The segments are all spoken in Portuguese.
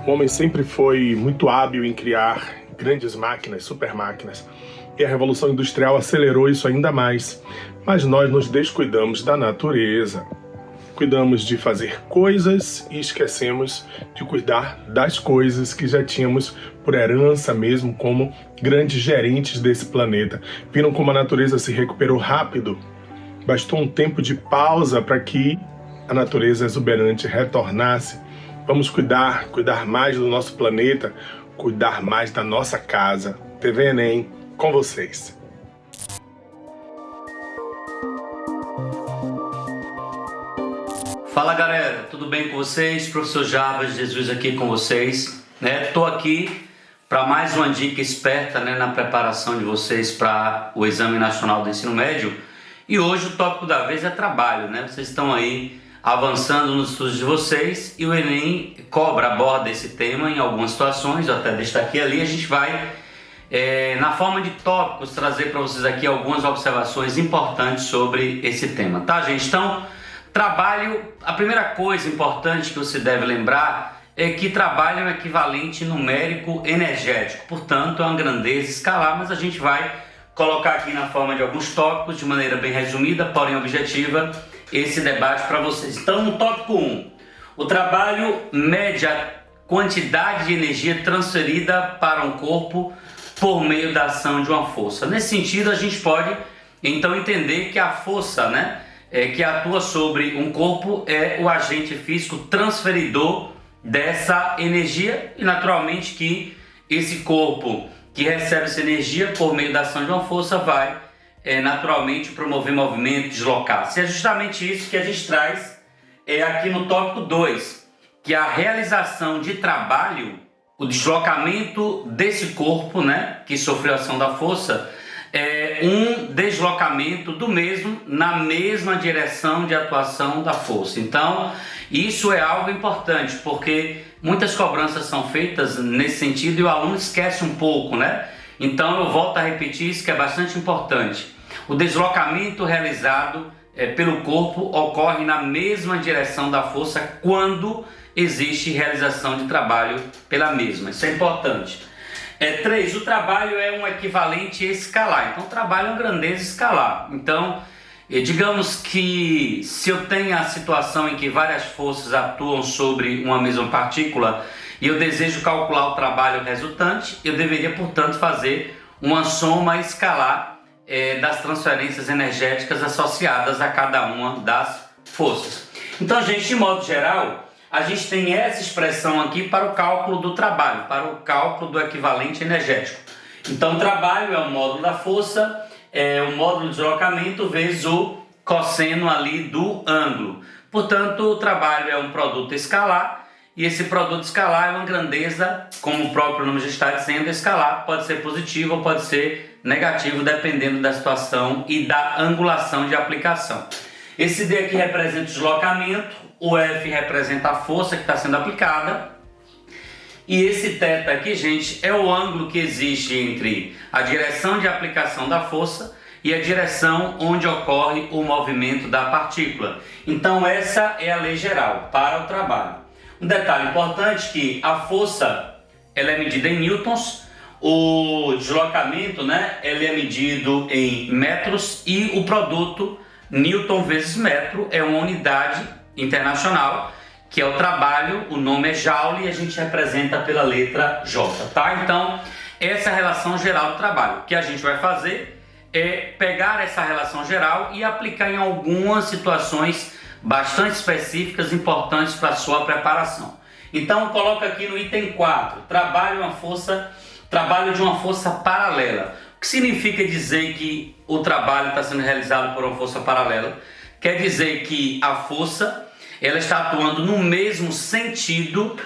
O homem sempre foi muito hábil em criar grandes máquinas, super máquinas, e a Revolução Industrial acelerou isso ainda mais. Mas nós nos descuidamos da natureza. Cuidamos de fazer coisas e esquecemos de cuidar das coisas que já tínhamos por herança mesmo como grandes gerentes desse planeta. Viram como a natureza se recuperou rápido? Bastou um tempo de pausa para que a natureza exuberante retornasse. Vamos cuidar mais do nosso planeta, cuidar mais da nossa casa. TV Enem, com vocês. Fala galera, tudo bem com vocês? Professor Jarbas Jesus aqui com vocês. Estou aqui para mais uma dica esperta na preparação de vocês para o Exame Nacional do Ensino Médio. E hoje o tópico da vez é trabalho. Vocês estão aí avançando nos estudos de vocês e o Enem aborda esse tema em algumas situações, eu até destaquei ali. A gente vai, na forma de tópicos, trazer para vocês aqui algumas observações importantes sobre esse tema, tá, gente? Então, trabalho, a primeira coisa importante que você deve lembrar é que trabalho é um equivalente numérico energético, portanto é uma grandeza escalar, mas a gente vai colocar aqui na forma de alguns tópicos, de maneira bem resumida, porém objetiva, esse debate para vocês. Então, no tópico 1, o trabalho mede a quantidade de energia transferida para um corpo por meio da ação de uma força. Nesse sentido, a gente pode então entender que a força, que atua sobre um corpo é o agente físico transferidor dessa energia e naturalmente que esse corpo que recebe essa energia por meio da ação de uma força vai naturalmente promover movimento, deslocar-se. É justamente isso que a gente traz aqui no tópico 2, que a realização de trabalho, o deslocamento desse corpo, que sofreu a ação da força, é um deslocamento do mesmo na mesma direção de atuação da força. Então, isso é algo importante, porque muitas cobranças são feitas nesse sentido e o aluno esquece um pouco, Então, eu volto a repetir isso que é bastante importante. O deslocamento realizado pelo corpo ocorre na mesma direção da força quando existe realização de trabalho pela mesma. Isso é importante. 3. O trabalho é um equivalente escalar. Então, o trabalho é uma grandeza escalar. Então, digamos que se eu tenho a situação em que várias forças atuam sobre uma mesma partícula e eu desejo calcular o trabalho resultante, eu deveria, portanto, fazer uma soma escalar das transferências energéticas associadas a cada uma das forças. Então, gente, de modo geral, a gente tem essa expressão aqui para o cálculo do trabalho, para o cálculo do equivalente energético. Então, o trabalho é o módulo da força, o módulo de deslocamento vezes o cosseno ali do ângulo. Portanto, o trabalho é um produto escalar e esse produto escalar é uma grandeza, como o próprio nome já está dizendo, escalar pode ser positivo ou pode ser negativo, dependendo da situação e da angulação de aplicação. Esse D aqui representa o deslocamento, o F representa a força que está sendo aplicada e esse θ aqui, gente, é o ângulo que existe entre a direção de aplicação da força e a direção onde ocorre o movimento da partícula. Então essa é a lei geral para o trabalho. Um detalhe importante que a força ela é medida em newtons, o deslocamento ele é medido em metros e o produto newton vezes metro é uma unidade internacional que é o trabalho, o nome é joule e a gente representa pela letra J, tá? Então essa é a relação geral do trabalho. O que a gente vai fazer é pegar essa relação geral e aplicar em algumas situações bastante específicas, importantes para a sua preparação. Então, coloca aqui no item 4, trabalho de uma força paralela. O que significa dizer que o trabalho está sendo realizado por uma força paralela? Quer dizer que a força ela está atuando no mesmo sentido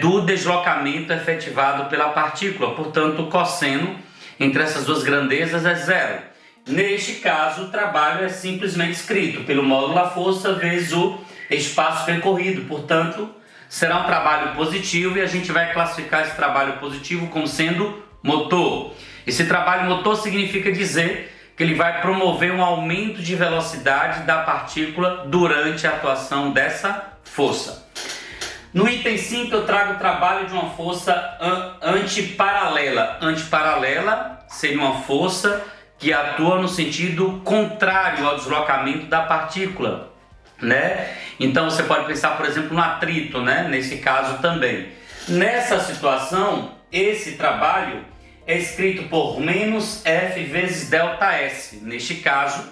do deslocamento efetivado pela partícula. Portanto, o cosseno entre essas duas grandezas é zero. Neste caso, o trabalho é simplesmente escrito pelo módulo da força vezes o espaço percorrido. Portanto, será um trabalho positivo e a gente vai classificar esse trabalho positivo como sendo motor. Esse trabalho motor significa dizer que ele vai promover um aumento de velocidade da partícula durante a atuação dessa força. No item 5 eu trago o trabalho de uma força antiparalela. Antiparalela seria uma força que atua no sentido contrário ao deslocamento da partícula, né? Então você pode pensar, por exemplo, no atrito, né? Nesse caso também. Nessa situação, esse trabalho é escrito por menos F vezes ΔS. Neste caso,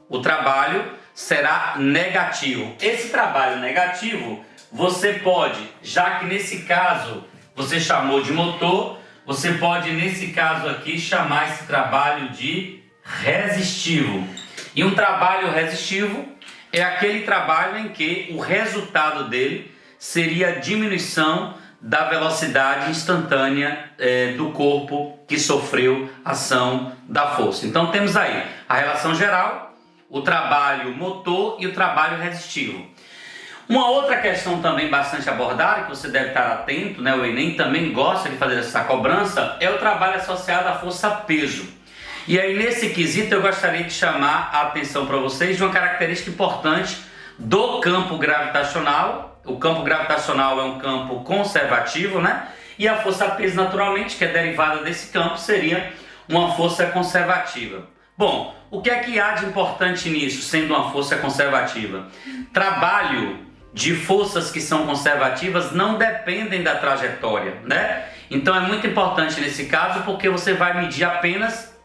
o trabalho será negativo. Esse trabalho negativo, você pode, já que nesse caso você chamou de motor, você pode nesse caso aqui chamar esse trabalho de resistivo. E um trabalho resistivo é aquele trabalho em que o resultado dele seria a diminuição da velocidade instantânea do corpo que sofreu ação da força. Então temos aí a relação geral, o trabalho motor e o trabalho resistivo. Uma outra questão também bastante abordada, que você deve estar atento, né? O Enem também gosta de fazer essa cobrança, é o trabalho associado à força-peso. E aí nesse quesito eu gostaria de chamar a atenção para vocês de uma característica importante do campo gravitacional. O campo gravitacional é um campo conservativo, né? E a força-peso, naturalmente, que é derivada desse campo, seria uma força conservativa. Bom, o que é que há de importante nisso, sendo uma força conservativa? Trabalho de forças que são conservativas não dependem da trajetória, né? Então é muito importante nesse caso, porque você vai medir apenas,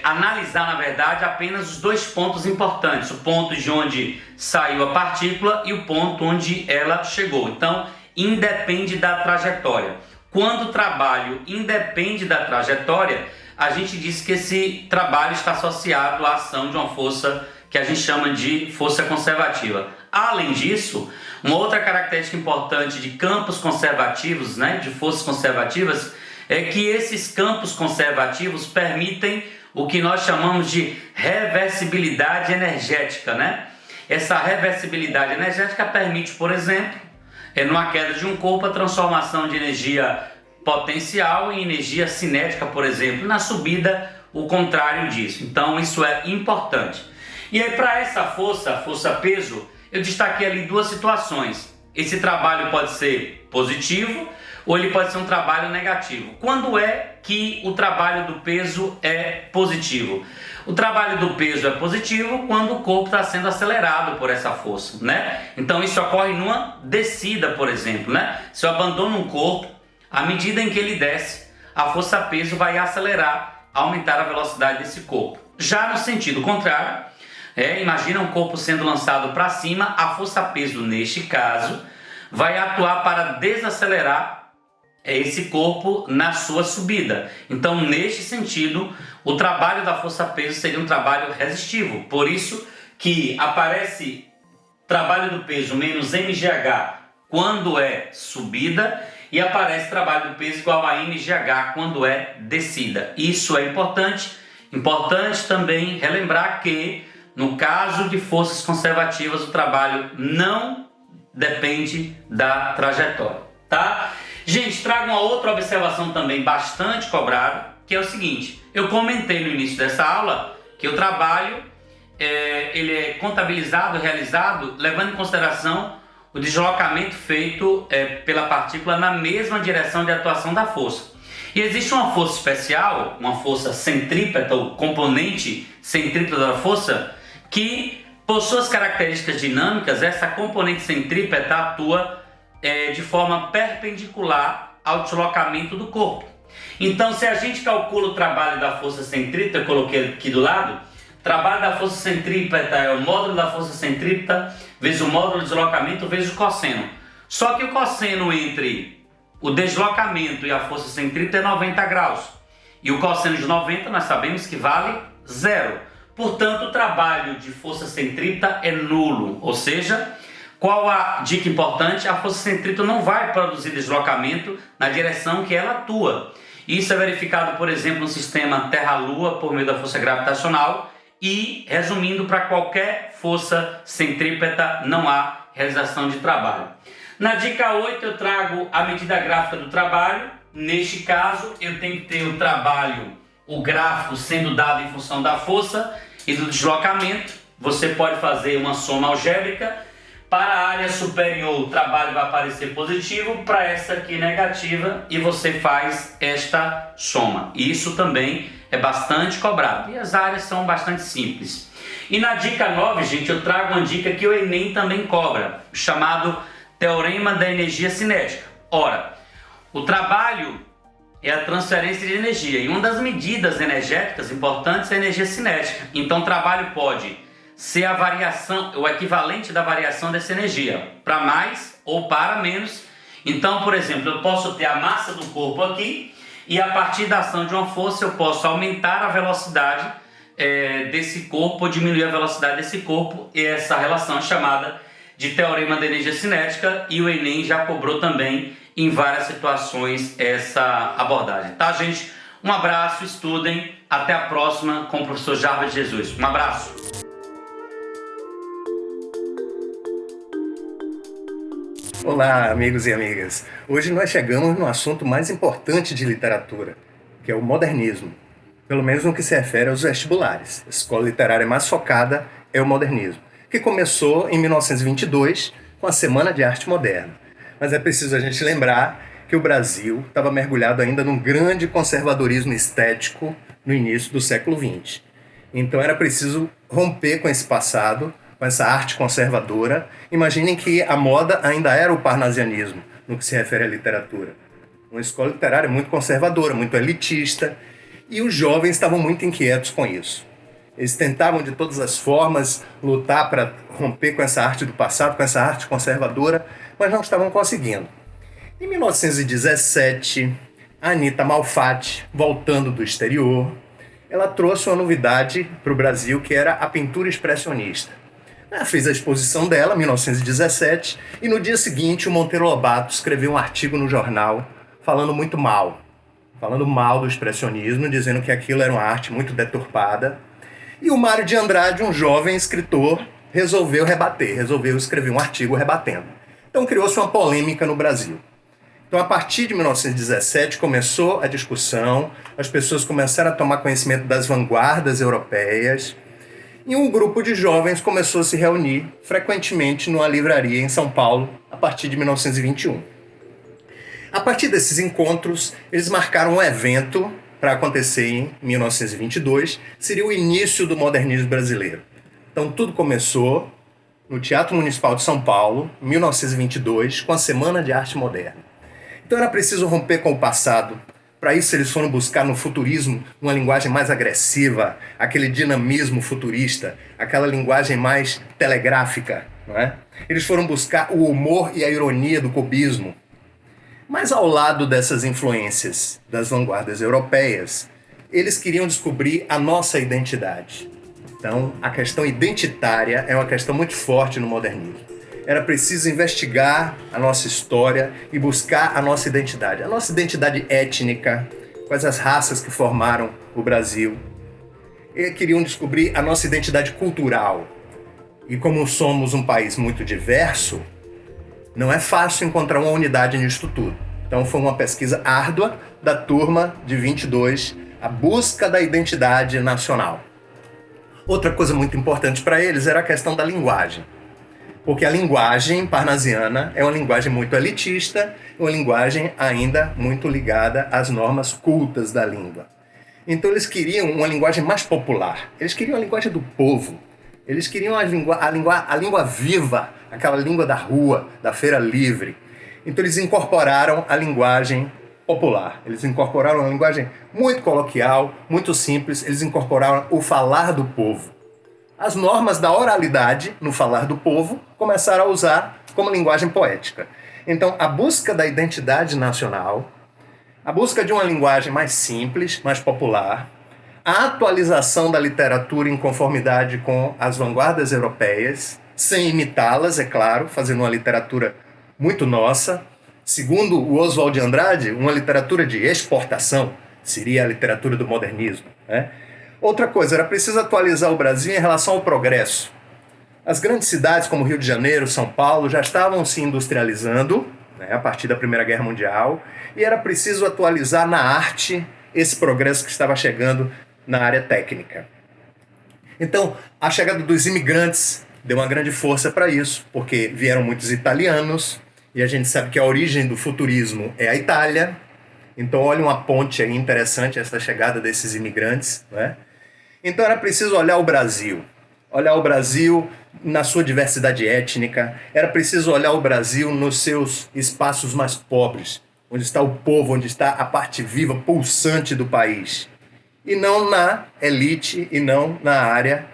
analisar na verdade apenas os dois pontos importantes, o ponto de onde saiu a partícula e o ponto onde ela chegou. Então independe da trajetória. Quando o trabalho independe da trajetória, a gente diz que esse trabalho está associado à ação de uma força que a gente chama de força conservativa. Além disso, uma outra característica importante de campos conservativos, né, de forças conservativas, é que esses campos conservativos permitem o que nós chamamos de reversibilidade energética, né? Essa reversibilidade energética permite, por exemplo, numa queda de um corpo, a transformação de energia potencial em energia cinética, por exemplo, na subida, o contrário disso. Então, isso é importante. E aí, para essa força-peso, eu destaquei ali duas situações. Esse trabalho pode ser positivo ou ele pode ser um trabalho negativo. Quando é que o trabalho do peso é positivo? O trabalho do peso é positivo quando o corpo está sendo acelerado por essa força, né? Então isso ocorre numa descida, por exemplo, né? Se eu abandono um corpo, à medida em que ele desce, a força-peso vai acelerar, aumentar a velocidade desse corpo. Já no sentido contrário, imagina um corpo sendo lançado para cima, a força-peso neste caso vai atuar para desacelerar esse corpo na sua subida. Então, neste sentido, o trabalho da força-peso seria um trabalho resistivo. Por isso que aparece trabalho do peso menos mgh quando é subida e aparece trabalho do peso igual a mgh quando é descida. Isso é importante. Importante também relembrar que, no caso de forças conservativas, o trabalho não depende da trajetória, tá? Gente, trago uma outra observação também bastante cobrada, que é o seguinte: eu comentei no início dessa aula que o trabalho ele é contabilizado, realizado, levando em consideração o deslocamento feito pela partícula na mesma direção de atuação da força. E existe uma força especial, uma força centrípeta, o componente centrípeta da força, que, por suas características dinâmicas, essa componente centrípeta atua de forma perpendicular ao deslocamento do corpo. Então, se a gente calcula o trabalho da força centrípeta, eu coloquei aqui do lado, o trabalho da força centrípeta é o módulo da força centrípeta vezes o módulo de deslocamento vezes o cosseno. Só que o cosseno entre o deslocamento e a força centrípeta é 90 graus. E o cosseno de 90 nós sabemos que vale zero. Portanto, o trabalho de força centrípeta é nulo, ou seja, qual a dica importante? A força centrípeta não vai produzir deslocamento na direção que ela atua. Isso é verificado, por exemplo, no sistema Terra-Lua por meio da força gravitacional e, resumindo, para qualquer força centrípeta não há realização de trabalho. Na dica 8 eu trago a medida gráfica do trabalho. Neste caso, eu tenho que ter o trabalho, o gráfico sendo dado em função da força e do deslocamento. Você pode fazer uma soma algébrica. Para a área superior, o trabalho vai aparecer positivo, para essa aqui negativa, e você faz esta soma. Isso também é bastante cobrado, e as áreas são bastante simples. E na dica 9, gente, eu trago uma dica que o Enem também cobra, chamado Teorema da Energia Cinética. Ora, o trabalho é a transferência de energia, e uma das medidas energéticas importantes é a energia cinética. Então o trabalho pode ser a variação, o equivalente da variação dessa energia, para mais ou para menos. Então, por exemplo, eu posso ter a massa do corpo aqui, e a partir da ação de uma força eu posso aumentar a velocidade desse corpo ou diminuir a velocidade desse corpo, e essa relação é chamada de Teorema da Energia Cinética, e o Enem já cobrou também em várias situações essa abordagem. Tá, gente? Um abraço, estudem, até a próxima com o professor Jarbas de Jesus. Um abraço! Olá, amigos e amigas. Hoje nós chegamos no assunto mais importante de literatura, que é o modernismo. Pelo menos no que se refere aos vestibulares. A escola literária mais focada é o modernismo, que começou em 1922 com a Semana de Arte Moderna. Mas é preciso a gente lembrar que o Brasil estava mergulhado ainda num grande conservadorismo estético no início do século XX. Então era preciso romper com esse passado, com essa arte conservadora. Imaginem que a moda ainda era o parnasianismo, no que se refere à literatura. Uma escola literária muito conservadora, muito elitista, e os jovens estavam muito inquietos com isso. Eles tentavam de todas as formas lutar para romper com essa arte do passado, com essa arte conservadora, mas não estavam conseguindo. Em 1917, a Anita Malfatti, voltando do exterior, ela trouxe uma novidade para o Brasil, que era a pintura expressionista. Ela fez a exposição dela, em 1917, e no dia seguinte o Monteiro Lobato escreveu um artigo no jornal falando mal do expressionismo, dizendo que aquilo era uma arte muito deturpada. E o Mário de Andrade, um jovem escritor, resolveu escrever um artigo rebatendo. Então criou-se uma polêmica no Brasil. Então, a partir de 1917, começou a discussão, as pessoas começaram a tomar conhecimento das vanguardas europeias, e um grupo de jovens começou a se reunir frequentemente numa livraria em São Paulo, a partir de 1921. A partir desses encontros, eles marcaram um evento para acontecer em 1922, seria o início do modernismo brasileiro. Então tudo começou no Teatro Municipal de São Paulo, em 1922, com a Semana de Arte Moderna. Então era preciso romper com o passado. Para isso eles foram buscar no futurismo uma linguagem mais agressiva, aquele dinamismo futurista, aquela linguagem mais telegráfica, não é? Eles foram buscar o humor e a ironia do cubismo. Mas ao lado dessas influências das vanguardas europeias, eles queriam descobrir a nossa identidade. Então, a questão identitária é uma questão muito forte no modernismo. Era preciso investigar a nossa história e buscar a nossa identidade étnica, quais as raças que formaram o Brasil. E queriam descobrir a nossa identidade cultural. E como somos um país muito diverso, não é fácil encontrar uma unidade nisto tudo. Então foi uma pesquisa árdua da turma de 22, a busca da identidade nacional. Outra coisa muito importante para eles era a questão da linguagem. Porque a linguagem parnasiana é uma linguagem muito elitista, uma linguagem ainda muito ligada às normas cultas da língua. Então eles queriam uma linguagem mais popular, eles queriam a linguagem do povo, eles queriam a língua viva, aquela língua da rua, da feira livre. Então eles incorporaram a linguagem popular, eles incorporaram uma linguagem muito coloquial, muito simples, eles incorporaram o falar do povo. As normas da oralidade no falar do povo começaram a usar como linguagem poética. Então, a busca da identidade nacional, a busca de uma linguagem mais simples, mais popular, a atualização da literatura em conformidade com as vanguardas europeias, sem imitá-las, é claro, fazendo uma literatura muito nossa. Segundo o Oswald de Andrade, uma literatura de exportação seria a literatura do modernismo, né? Outra coisa, era preciso atualizar o Brasil em relação ao progresso. As grandes cidades como Rio de Janeiro, São Paulo, já estavam se industrializando, né, a partir da Primeira Guerra Mundial, e era preciso atualizar na arte esse progresso que estava chegando na área técnica. Então, a chegada dos imigrantes deu uma grande força para isso, porque vieram muitos italianos, e a gente sabe que a origem do futurismo é a Itália. Então, olha uma ponte aí interessante, essa chegada desses imigrantes, né? Então, era preciso olhar o Brasil na sua diversidade étnica, era preciso olhar o Brasil nos seus espaços mais pobres, onde está o povo, onde está a parte viva, pulsante do país, e não na elite, e não na área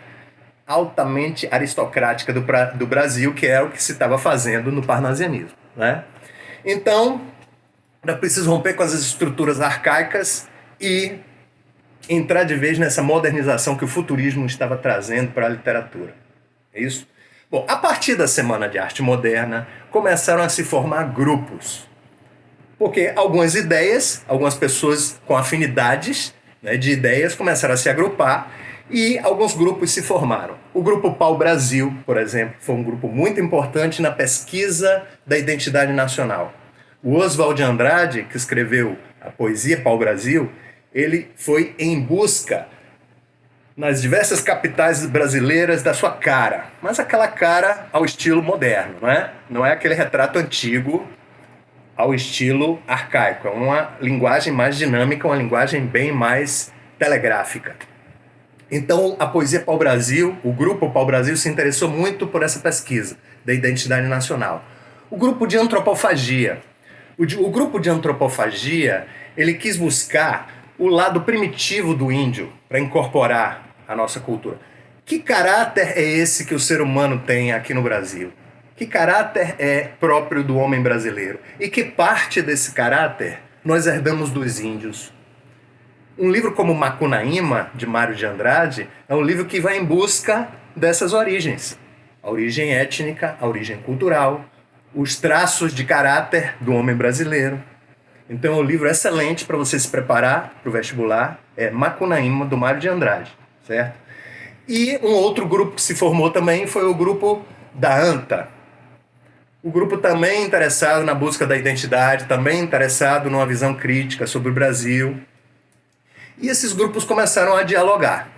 altamente aristocrática do Brasil, que era o que se estava fazendo no parnasianismo, né? Então, era preciso romper com as estruturas arcaicas e entrar de vez nessa modernização que o futurismo estava trazendo para a literatura. É isso? Bom, a partir da Semana de Arte Moderna, começaram a se formar grupos. Porque algumas ideias, algumas pessoas com afinidades, né, de ideias começaram a se agrupar e alguns grupos se formaram. O Grupo Pau-Brasil, por exemplo, foi um grupo muito importante na pesquisa da identidade nacional. O Oswald de Andrade, que escreveu a poesia Pau-Brasil, ele foi em busca nas diversas capitais brasileiras da sua cara, mas aquela cara ao estilo moderno, não é? Não é aquele retrato antigo ao estilo arcaico, é uma linguagem mais dinâmica, uma linguagem bem mais telegráfica. Então, a poesia Pau-Brasil, o grupo Pau-Brasil se interessou muito por essa pesquisa da identidade nacional. O grupo de antropofagia. O grupo de antropofagia, ele quis buscar o lado primitivo do índio para incorporar a nossa cultura. Que caráter é esse que o ser humano tem aqui no Brasil? Que caráter é próprio do homem brasileiro? E que parte desse caráter nós herdamos dos índios? Um livro como Macunaíma, de Mário de Andrade, é um livro que vai em busca dessas origens. A origem étnica, a origem cultural, os traços de caráter do homem brasileiro. Então é um livro excelente para você se preparar para o vestibular, é Macunaíma, do Mário de Andrade, certo? E um outro grupo que se formou também foi o grupo da ANTA. O grupo também interessado na busca da identidade, também interessado numa visão crítica sobre o Brasil. E esses grupos começaram a dialogar.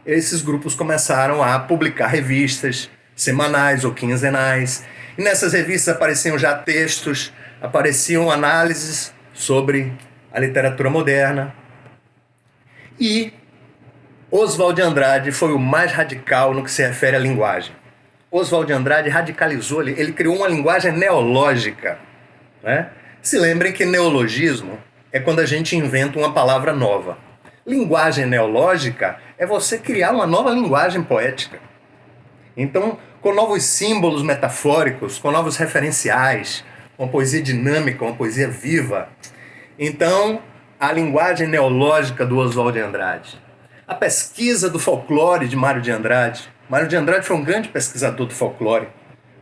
Esses grupos começaram a publicar revistas semanais ou quinzenais. E nessas revistas apareciam já textos, apareciam análises sobre a literatura moderna. E Oswald de Andrade foi o mais radical no que se refere à linguagem. Oswald de Andrade radicalizou, ele criou uma linguagem neológica, né? Se lembrem que neologismo é quando a gente inventa uma palavra nova. Linguagem neológica é você criar uma nova linguagem poética. Então, com novos símbolos metafóricos, com novos referenciais, uma poesia dinâmica, uma poesia viva. Então, a linguagem neológica do Oswald de Andrade. A pesquisa do folclore de Mário de Andrade. Mário de Andrade foi um grande pesquisador do folclore.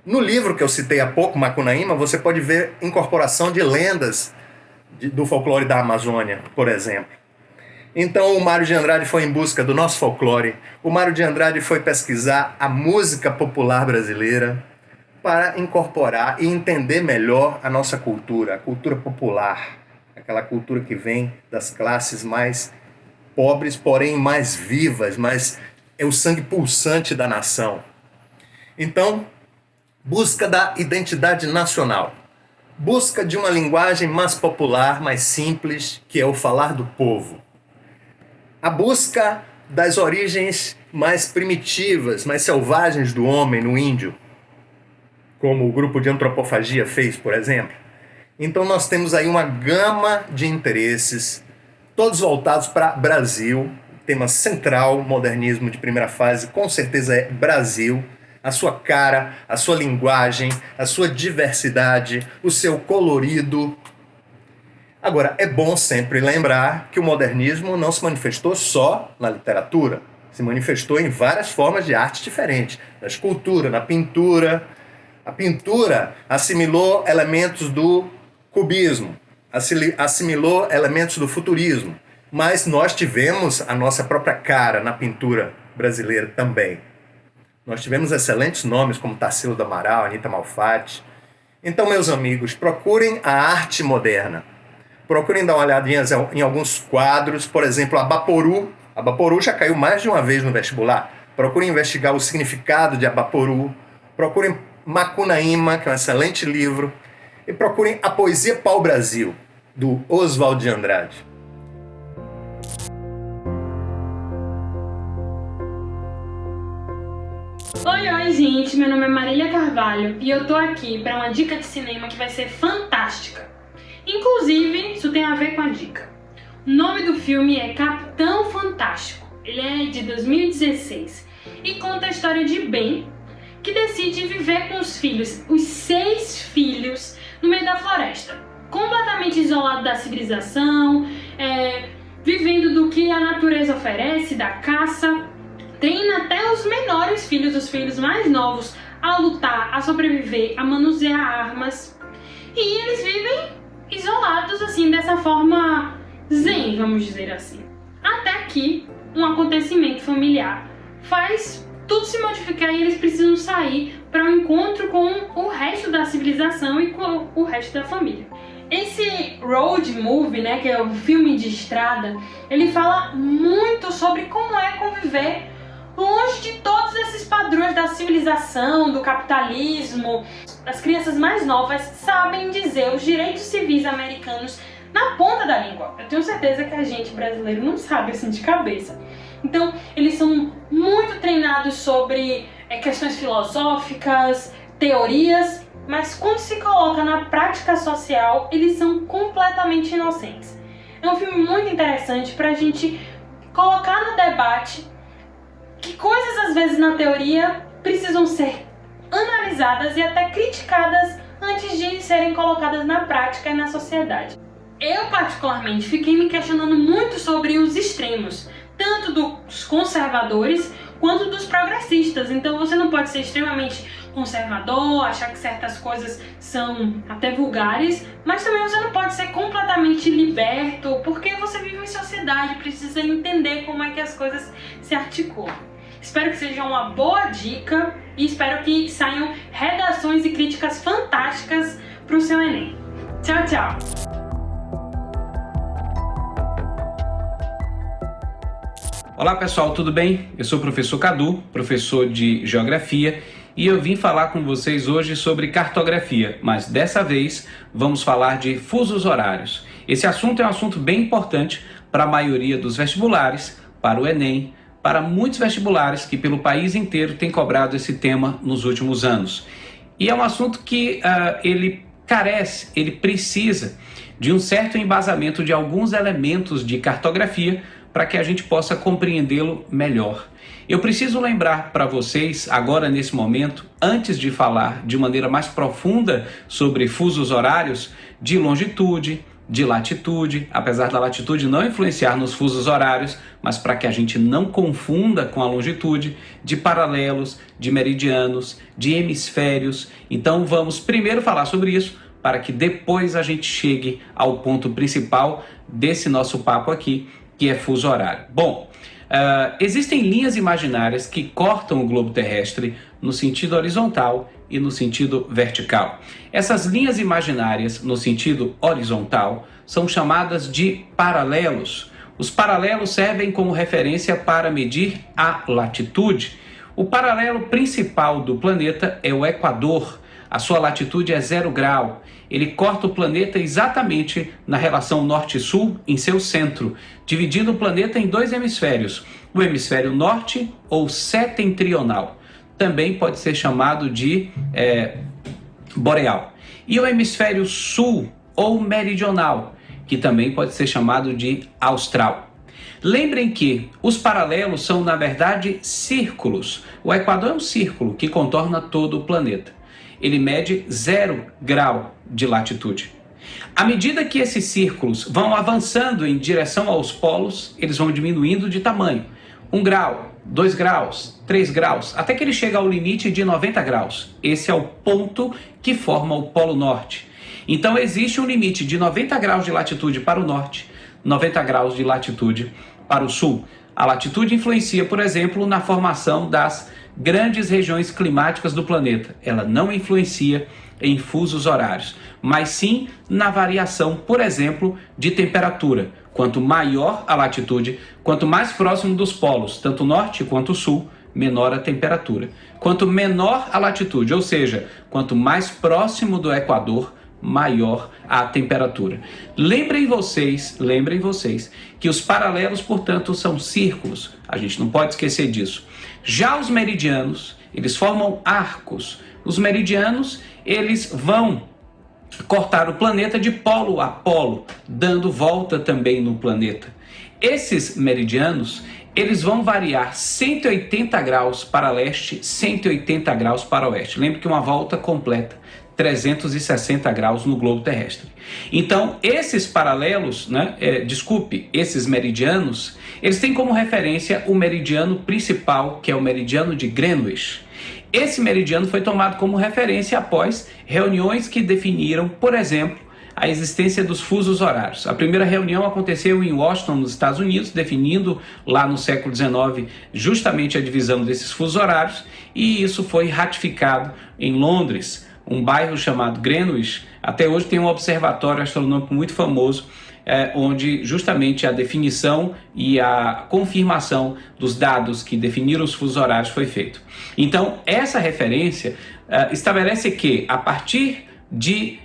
No livro que eu citei há pouco, Macunaíma, você pode ver incorporação de lendas do folclore da Amazônia, por exemplo. Então o Mário de Andrade foi em busca do nosso folclore. O Mário de Andrade foi pesquisar a música popular brasileira para incorporar e entender melhor a nossa cultura, a cultura popular, aquela cultura que vem das classes mais pobres, porém mais vivas, mais é o sangue pulsante da nação. Então, busca da identidade nacional. Busca de uma linguagem mais popular, mais simples, que é o falar do povo. A busca das origens mais primitivas, mais selvagens do homem no índio, como o grupo de antropofagia fez, por exemplo. Então nós temos aí uma gama de interesses, todos voltados para Brasil. Tema central, modernismo de primeira fase, com certeza é Brasil, a sua cara, a sua linguagem, a sua diversidade, o seu colorido. Agora, é bom sempre lembrar que o modernismo não se manifestou só na literatura, se manifestou em várias formas de arte diferentes, na escultura, na pintura. A pintura assimilou elementos do cubismo, assimilou elementos do futurismo, mas nós tivemos a nossa própria cara na pintura brasileira também. Nós tivemos excelentes nomes como Tarsila do Amaral, Anita Malfatti. Então, meus amigos, procurem a arte moderna. Procurem dar uma olhadinha em alguns quadros, por exemplo, Abaporu. Abaporu já caiu mais de uma vez no vestibular. Procurem investigar o significado de Abaporu. Procurem Macunaíma, que é um excelente livro. E procurem a Poesia Pau-Brasil, do Oswald de Andrade. Oi, gente, meu nome é Marília Carvalho e eu tô aqui para uma dica de cinema que vai ser fantástica. Inclusive, isso tem a ver com a dica. O nome do filme é Capitão Fantástico. Ele é de 2016 e conta a história de Ben, que decide viver com os filhos, os 6 filhos, no meio da floresta, completamente isolado da civilização, vivendo do que a natureza oferece, da caça. Treina até os menores filhos, os filhos mais novos, a lutar, a sobreviver, a manusear armas. E eles vivem isolados, assim, dessa forma zen, vamos dizer assim. Até que um acontecimento familiar faz tudo se modificar e eles precisam sair para um encontro com o resto da civilização e com o resto da família. Esse road movie, né, que é o filme de estrada, ele fala muito sobre como é conviver longe de todos esses padrões da civilização, do capitalismo. As crianças mais novas sabem dizer os direitos civis americanos na ponta da língua. Eu tenho certeza que a gente brasileiro não sabe assim de cabeça. Então, eles são muito treinados sobre questões filosóficas, teorias, mas quando se coloca na prática social, eles são completamente inocentes. É um filme muito interessante para a gente colocar no debate que coisas, às vezes, na teoria precisam ser analisadas e até criticadas antes de serem colocadas na prática e na sociedade. Eu, particularmente, fiquei me questionando muito sobre os extremos, tanto dos conservadores quanto dos progressistas. Então você não pode ser extremamente conservador, achar que certas coisas são até vulgares, mas também você não pode ser completamente liberto, porque você vive em sociedade, precisa entender como é que as coisas se articulam. Espero que seja uma boa dica e espero que saiam redações e críticas fantásticas para o seu Enem. Tchau, tchau! Olá pessoal, tudo bem? Eu sou o professor Cadu, professor de Geografia, e eu vim falar com vocês hoje sobre cartografia, mas dessa vez vamos falar de fusos horários. Esse assunto é um assunto bem importante para a maioria dos vestibulares, para o Enem, para muitos vestibulares que pelo país inteiro têm cobrado esse tema nos últimos anos. E é um assunto que ele precisa de um certo embasamento de alguns elementos de cartografia para que a gente possa compreendê-lo melhor. Eu preciso lembrar para vocês, agora nesse momento, antes de falar de maneira mais profunda sobre fusos horários, de longitude, de latitude, apesar da latitude não influenciar nos fusos horários, mas para que a gente não confunda com a longitude, de paralelos, de meridianos, de hemisférios. Então vamos primeiro falar sobre isso, para que depois a gente chegue ao ponto principal desse nosso papo aqui, que é fuso horário. Bom, existem linhas imaginárias que cortam o globo terrestre no sentido horizontal e no sentido vertical. Essas linhas imaginárias no sentido horizontal são chamadas de paralelos. Os paralelos servem como referência para medir a latitude. O paralelo principal do planeta é o Equador. A sua latitude é 0 grau. Ele corta o planeta exatamente na relação norte-sul em seu centro, dividindo o planeta em 2 hemisférios, o hemisfério norte ou setentrional, também pode ser chamado de boreal, e o hemisfério sul ou meridional, que também pode ser chamado de austral. Lembrem que os paralelos são, na verdade, círculos. O Equador é um círculo que contorna todo o planeta. Ele mede 0 grau de latitude. À medida que esses círculos vão avançando em direção aos polos, eles vão diminuindo de tamanho. 1 grau, 2 graus, 3 graus, até que ele chega ao limite de 90 graus. Esse é o ponto que forma o Polo Norte. Então existe um limite de 90 graus de latitude para o norte, 90 graus de latitude para o sul. A latitude influencia, por exemplo, na formação das grandes regiões climáticas do planeta. Ela não influencia em fusos horários, mas sim na variação, por exemplo, de temperatura. Quanto maior a latitude, quanto mais próximo dos polos, tanto norte quanto sul, menor a temperatura. Quanto menor a latitude, ou seja, quanto mais próximo do Equador, maior a temperatura. Lembrem vocês que os paralelos, portanto, são círculos. A gente não pode esquecer disso. Já os meridianos, eles formam arcos. Os meridianos, eles vão cortar o planeta de polo a polo, dando volta também no planeta. Esses meridianos, eles vão variar 180 graus para leste, 180 graus para oeste. Lembre que uma volta completa 360 graus no globo terrestre. Então, esses paralelos, esses meridianos, eles têm como referência o meridiano principal, que é o meridiano de Greenwich. Esse meridiano foi tomado como referência após reuniões que definiram, por exemplo, a existência dos fusos horários. A primeira reunião aconteceu em Washington, nos Estados Unidos, definindo lá no século XIX justamente a divisão desses fusos horários, e isso foi ratificado em Londres, um bairro chamado Greenwich. Até hoje tem um observatório astronômico muito famoso, onde justamente a definição e a confirmação dos dados que definiram os fusos horários foi feito. Então, essa referência estabelece que, a partir de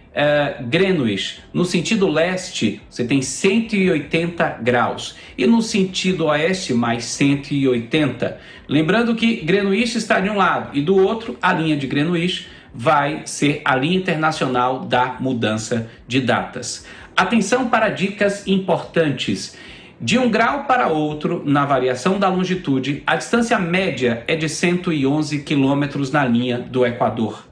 Greenwich, no sentido leste, você tem 180 graus, e no sentido oeste, mais 180. Lembrando que Greenwich está de um lado, e do outro, a linha de Greenwich vai ser a linha internacional da mudança de datas. Atenção para dicas importantes. De um grau para outro, na variação da longitude, a distância média é de 111 quilômetros na linha do Equador.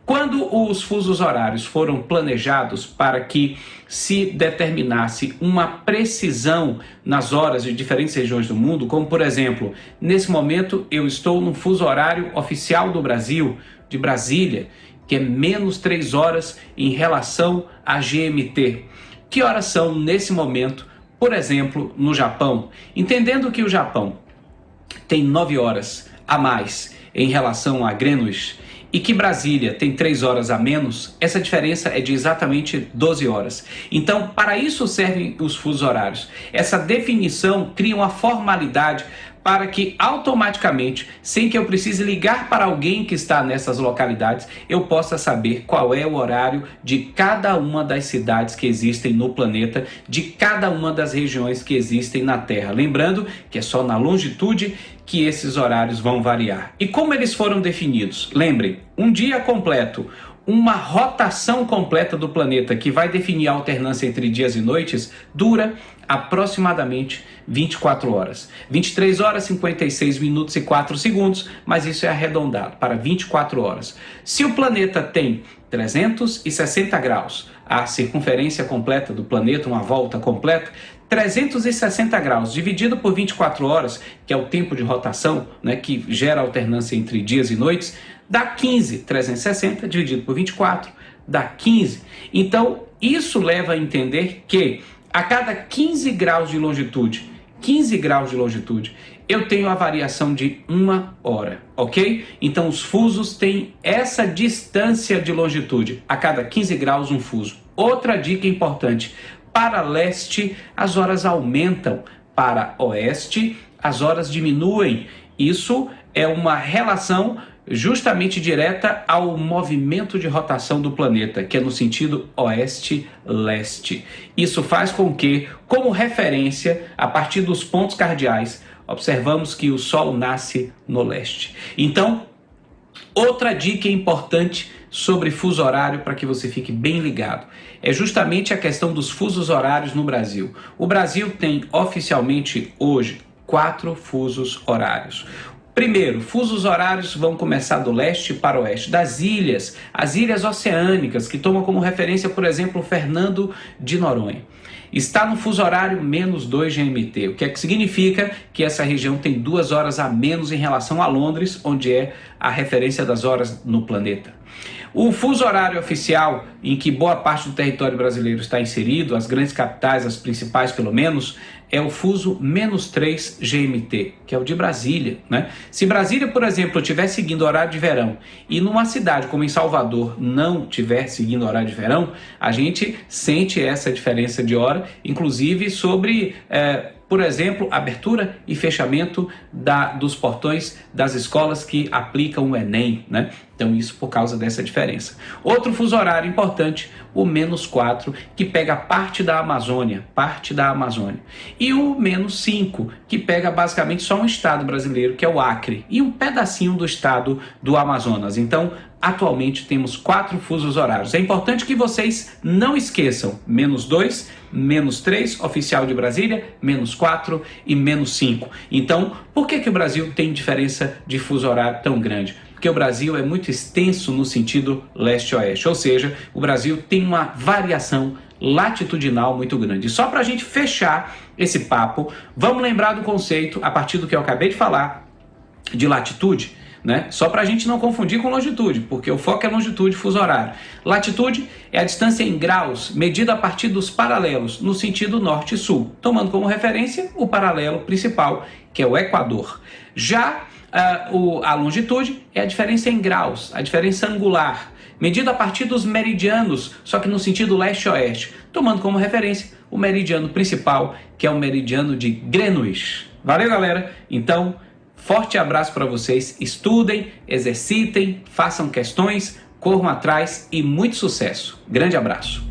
Quando os fusos horários foram planejados para que se determinasse uma precisão nas horas de diferentes regiões do mundo, como por exemplo, nesse momento eu estou no fuso horário oficial do Brasil, de Brasília, que é menos 3 horas em relação a GMT. Que horas são nesse momento, por exemplo, no Japão? Entendendo que o Japão tem 9 horas a mais em relação a Greenwich, e que Brasília tem 3 horas a menos, essa diferença é de exatamente 12 horas. Então, para isso servem os fusos horários. Essa definição cria uma formalidade para que automaticamente, sem que eu precise ligar para alguém que está nessas localidades, eu possa saber qual é o horário de cada uma das cidades que existem no planeta, de cada uma das regiões que existem na Terra. Lembrando que é só na longitude que esses horários vão variar. E como eles foram definidos? Lembrem, um dia completo, uma rotação completa do planeta que vai definir a alternância entre dias e noites, dura aproximadamente 24 horas. 23 horas, 56 minutos e 4 segundos, mas isso é arredondado para 24 horas. Se o planeta tem 360 graus, a circunferência completa do planeta, uma volta completa, 360 graus dividido por 24 horas, que é o tempo de rotação, que gera alternância entre dias e noites, dá 15. 360 dividido por 24 dá 15. Então, isso leva a entender que a cada 15 graus de longitude, eu tenho a variação de 1 hora, ok? Então, os fusos têm essa distância de longitude, a cada 15 graus um fuso. Outra dica importante: para leste, as horas aumentam, para oeste, as horas diminuem. Isso é uma relação justamente direta ao movimento de rotação do planeta, que é no sentido oeste-leste. Isso faz com que, como referência, a partir dos pontos cardeais, observamos que o Sol nasce no leste. Então, outra dica importante sobre fuso horário, para que você fique bem ligado, é justamente a questão dos fusos horários no Brasil. O Brasil tem oficialmente hoje 4 fusos horários. Primeiro, fusos horários vão começar do leste para o oeste, das ilhas, as ilhas oceânicas, que tomam como referência, por exemplo, Fernando de Noronha. Está no fuso horário menos 2 GMT, o que é que significa que essa região tem 2 horas a menos em relação a Londres, onde é a referência das horas no planeta. O fuso horário oficial, em que boa parte do território brasileiro está inserido, as grandes capitais, as principais pelo menos, é o fuso menos 3 GMT, que é o de Brasília, né? Se Brasília, por exemplo, estiver seguindo o horário de verão e numa cidade como em Salvador não estiver seguindo o horário de verão, a gente sente essa diferença de hora, inclusive sobre, por exemplo, abertura e fechamento dos portões das escolas que aplicam o Enem, né? Então isso por causa dessa diferença. Outro fuso horário importante, o menos 4, que pega parte da Amazônia. E o menos 5, que pega basicamente só um estado brasileiro, que é o Acre, e um pedacinho do estado do Amazonas. Então, atualmente temos 4 fusos horários. É importante que vocês não esqueçam, menos 2, menos 3, oficial de Brasília, menos 4 e menos 5. Então, por que o Brasil tem diferença de fuso horário tão grande? Porque o Brasil é muito extenso no sentido leste-oeste, ou seja, o Brasil tem uma variação latitudinal muito grande. Só para a gente fechar esse papo, vamos lembrar do conceito, a partir do que eu acabei de falar, de latitude, né? Só para a gente não confundir com longitude, porque o foco é longitude, fuso horário. Latitude é a distância em graus, medida a partir dos paralelos, no sentido norte e sul, tomando como referência o paralelo principal, que é o Equador. Já a longitude é a diferença em graus, a diferença angular, medida a partir dos meridianos, só que no sentido leste-oeste, tomando como referência o meridiano principal, que é o meridiano de Greenwich. Valeu, galera? Então, forte abraço para vocês, estudem, exercitem, façam questões, corram atrás e muito sucesso. Grande abraço.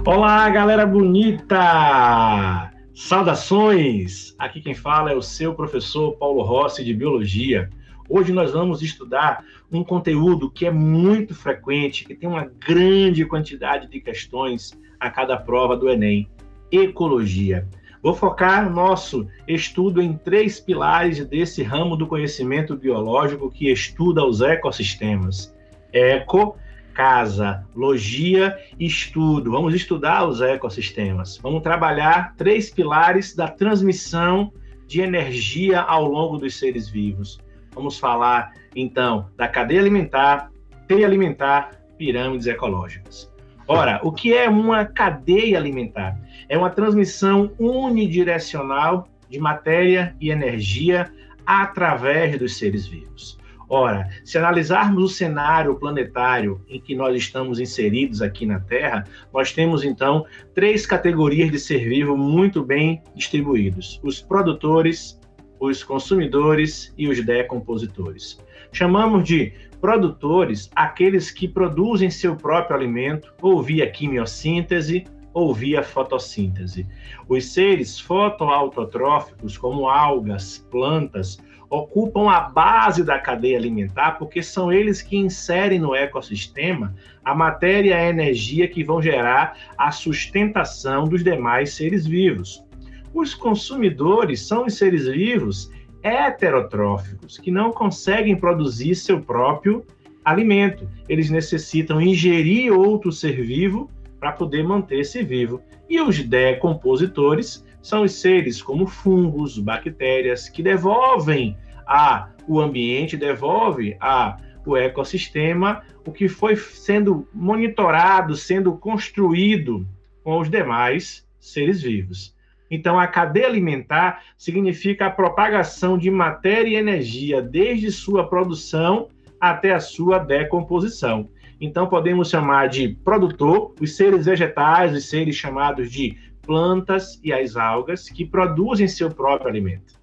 Olá, galera bonita! Saudações! Aqui quem fala é o seu professor Paulo Rossi de Biologia. Hoje nós vamos estudar um conteúdo que é muito frequente, que tem uma grande quantidade de questões a cada prova do Enem: ecologia. Vou focar nosso estudo em 3 pilares desse ramo do conhecimento biológico que estuda os ecossistemas. Eco, casa, logia, estudo. Vamos estudar os ecossistemas. Vamos trabalhar 3 pilares da transmissão de energia ao longo dos seres vivos. Vamos falar, então, da cadeia alimentar, pirâmides ecológicas. Ora, o que é uma cadeia alimentar? É uma transmissão unidirecional de matéria e energia através dos seres vivos. Ora, se analisarmos o cenário planetário em que nós estamos inseridos aqui na Terra, nós temos, então, 3 categorias de ser vivo muito bem distribuídos: os produtores, os consumidores e os decompositores. Chamamos de produtores aqueles que produzem seu próprio alimento, ou via quimiossíntese, ou via fotossíntese. Os seres fotoautotróficos, como algas, plantas, ocupam a base da cadeia alimentar porque são eles que inserem no ecossistema a matéria e a energia que vão gerar a sustentação dos demais seres vivos. Os consumidores são os seres vivos heterotróficos, que não conseguem produzir seu próprio alimento. Eles necessitam ingerir outro ser vivo para poder manter-se vivo. E os decompositores são os seres como fungos, bactérias, que devolvem ao ambiente, devolvem ao ecossistema o que foi sendo monitorado, sendo construído com os demais seres vivos. Então, a cadeia alimentar significa a propagação de matéria e energia desde sua produção até a sua decomposição. Então, podemos chamar de produtor os seres vegetais, os seres chamados de plantas e as algas, que produzem seu próprio alimento.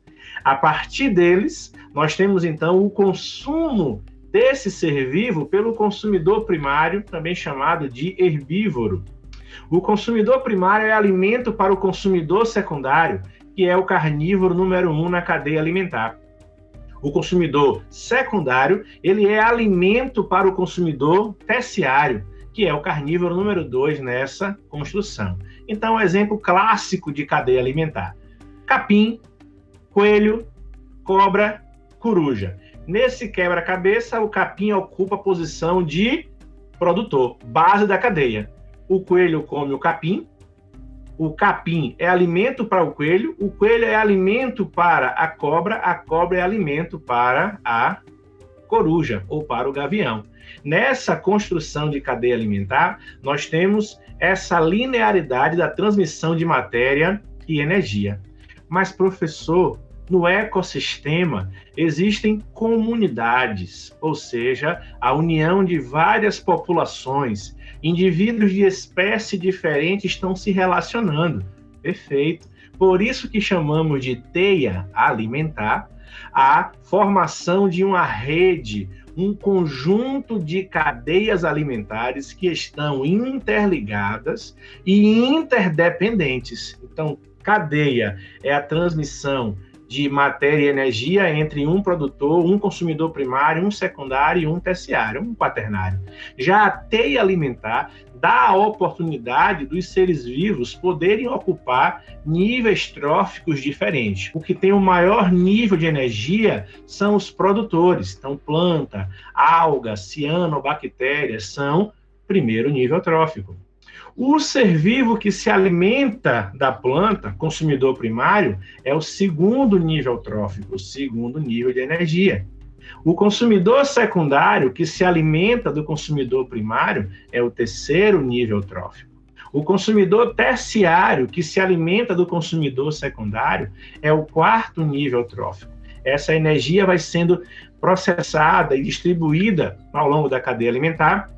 A partir deles, nós temos, então, o consumo desse ser vivo pelo consumidor primário, também chamado de herbívoro. O consumidor primário é alimento para o consumidor secundário, que é o carnívoro número 1 na cadeia alimentar. O consumidor secundário, ele é alimento para o consumidor terciário, que é o carnívoro número 2 nessa construção. Então, um exemplo clássico de cadeia alimentar: capim, coelho, cobra, coruja. Nesse quebra-cabeça, o capim ocupa a posição de produtor, base da cadeia. O coelho come o capim é alimento para o coelho é alimento para a cobra é alimento para a coruja ou para o gavião. Nessa construção de cadeia alimentar, nós temos essa linearidade da transmissão de matéria e energia. Mas, professor, no ecossistema existem comunidades, ou seja, a união de várias populações, indivíduos de espécie diferente estão se relacionando. Perfeito. Por isso que chamamos de teia alimentar a formação de uma rede, um conjunto de cadeias alimentares que estão interligadas e interdependentes. Então, cadeia é a transmissão de matéria e energia entre um produtor, um consumidor primário, um secundário e um terciário, um quaternário. Já a teia alimentar dá a oportunidade dos seres vivos poderem ocupar níveis tróficos diferentes. O que tem o maior nível de energia são os produtores. Então, planta, alga, cianobactérias são primeiro nível trófico. O ser vivo que se alimenta da planta, consumidor primário, é o segundo nível trófico, o segundo nível de energia. O consumidor secundário, que se alimenta do consumidor primário, é o terceiro nível trófico. O consumidor terciário, que se alimenta do consumidor secundário, é o quarto nível trófico. Essa energia vai sendo processada e distribuída ao longo da cadeia alimentar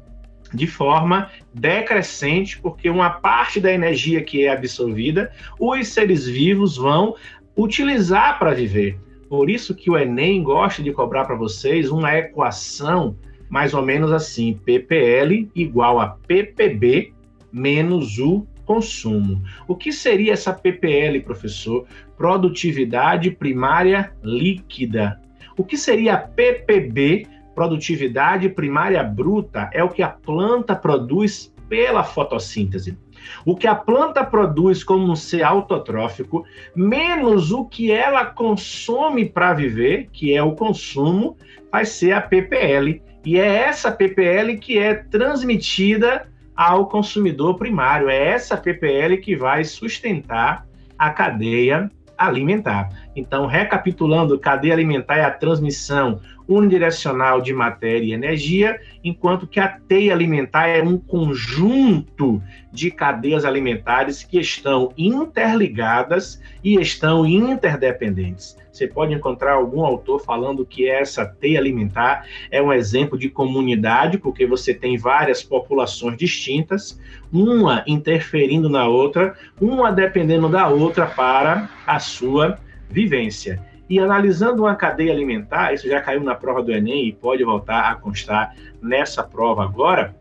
de forma decrescente, porque uma parte da energia que é absorvida, os seres vivos vão utilizar para viver. Por isso que o Enem gosta de cobrar para vocês uma equação mais ou menos assim: PPL igual a PPB menos o consumo. O que seria essa PPL, professor? Produtividade primária líquida. O que seria a PPB? Produtividade primária bruta. É o que a planta produz pela fotossíntese. O que a planta produz como um ser autotrófico, menos o que ela consome para viver, que é o consumo, vai ser a PPL. E é essa PPL que é transmitida ao consumidor primário. É essa PPL que vai sustentar a cadeia alimentar. Então, recapitulando, cadeia alimentar é a transmissão unidirecional de matéria e energia, enquanto que a teia alimentar é um conjunto de cadeias alimentares que estão interligadas e estão interdependentes. Você pode encontrar algum autor falando que essa teia alimentar é um exemplo de comunidade, porque você tem várias populações distintas, uma interferindo na outra, uma dependendo da outra para a sua vivência. E analisando uma cadeia alimentar, isso já caiu na prova do Enem e pode voltar a constar nessa prova agora,